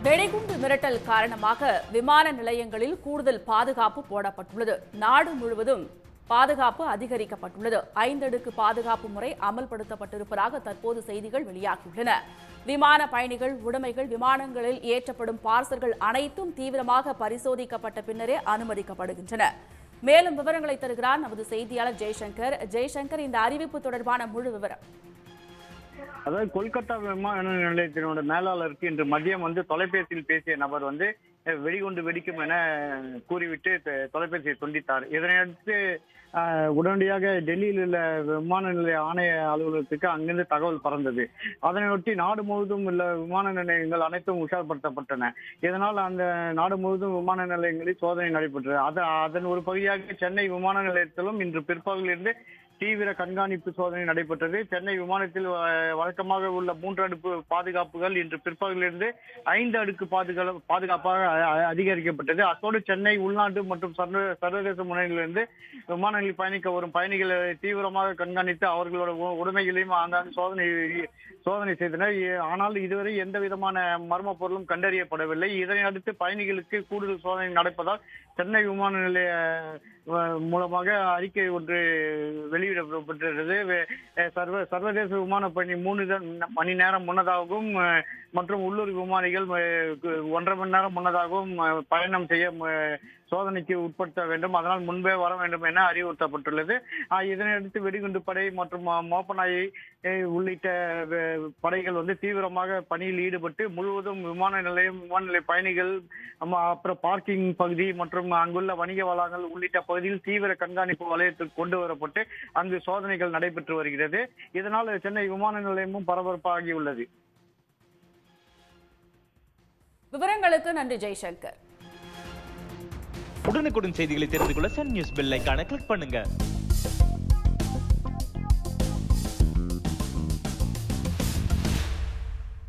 வெடிகுண்டு மிரட்டல் காரணமாக விமான நிலையங்களில் கூடுதல் பாதுகாப்பு போடப்பட்டுள்ளது. நாடு முழுவதும் பாதுகாப்பு அதிகரிக்கப்பட்டுள்ளது. 5 அடுக்கு பாதுகாப்பு முறை அமல்படுத்தப்பட்டிருப்பதாக தற்போது செய்திகள் வெளியாகியுள்ளன. விமான பயணிகள் உடைமைகள், விமானங்களில் ஏற்றப்படும் பார்சல்கள் அனைத்தும் தீவிரமாக பரிசோதிக்கப்பட்ட பின்னரே அனுமதிக்கப்படுகின்றன. மேலும் விவரங்களை தருகிறார் நமது செய்தியாளர் ஜெய்சங்கர். ஜெய்சங்கர், இந்த அறிவிப்பு தொடர்பான முழு விவரம். அதாவது கொல்கத்தா விமான நிலையத்தினோட மேலாளருக்கு இன்று மதியம் தொலைபேசியில் பேசிய நபர் வெடிகுண்டு வெடிக்கும் என கூறிவிட்டு தொலைபேசியை துண்டித்தார். இதனையடுத்து உடனடியாக டெல்லியில் உள்ள விமான நிலைய ஆணைய அலுவலகத்துக்கு அங்கிருந்து தகவல் பறந்தது. அதனையொட்டி நாடு முழுவதும் உள்ள விமான நிலையங்கள் அனைத்தும் உஷார்படுத்தப்பட்டன. இதனால் அந்த நாடு முழுவதும் விமான நிலையங்களில் சோதனை நடைபெற்றது. அதன் ஒரு பகுதியாக சென்னை விமான நிலையத்திலும் இன்று பிற்பகலிலிருந்து தீவிர கண்காணிப்பு சோதனை நடைபெற்றது. சென்னை விமானத்தில் வழக்கமாக உள்ள 3 அடுக்கு பாதுகாப்புகள் இன்று பிற்பகலிலிருந்து 5 அடுக்கு பாதுகாப்பாக அதிகரிக்கப்பட்டது. அத்தோடு சென்னை உள்நாட்டு மற்றும் சர்வதேச முனையிலிருந்து விமானங்களில் பயணிக்க வரும் பயணிகளை தீவிரமாக கண்காணித்து அவர்களோட உடைமைகளையும் ஆங்காங்கு சோதனை செய்தனர். ஆனால் இதுவரை எந்த விதமான மர்ம பொருளும் கண்டறியப்படவில்லை. இதனை அடுத்து பயணிகளுக்கு கூடுதல் சோதனை நடப்பதால் சென்னை விமான நிலைய மூலமாக அறிக்கை ஒன்று வெளியிடப்பட்டிருக்கிறது. சர்வதேச விமான பயணி 3 மணி நேரம் முன்னதாகவும் மற்றும் உள்ளூர் விமானிகள் 1.5 மணி நேரம் முன்னதாகவும் பயணம் செய்ய சோதனைக்கு உட்படுத்த வேண்டும். அதனால் முன்பே வர வேண்டும் என அறிவுறுத்தப்பட்டுள்ளது. இதனையடுத்து வெடிகுண்டு படை மற்றும் மோப்பநாயை உள்ளிட்ட படைகள் தீவிரமாக பணியில் ஈடுபட்டு முழுவதும் விமான நிலைய பயணிகள், அப்புறம் பார்க்கிங் பகுதி மற்றும் அங்குள்ள வணிக வளாகங்கள் உள்ளிட்ட பகுதியில் தீவிர கண்காணிப்பு வலயத்துக்கு கொண்டு வரப்பட்டு அங்கு சோதனைகள் நடைபெற்று வருகிறது. இதனால் சென்னை விமான நிலையமும் பரபரப்பாகியுள்ளது. விவரங்களுக்கு நன்றி ஜெய்சங்கர். உடனுக்குடன் செய்திகளை தெரிந்து கொள்ள சன் நியூஸ் பெல் ஐகானை கிளிக் பண்ணுங்க.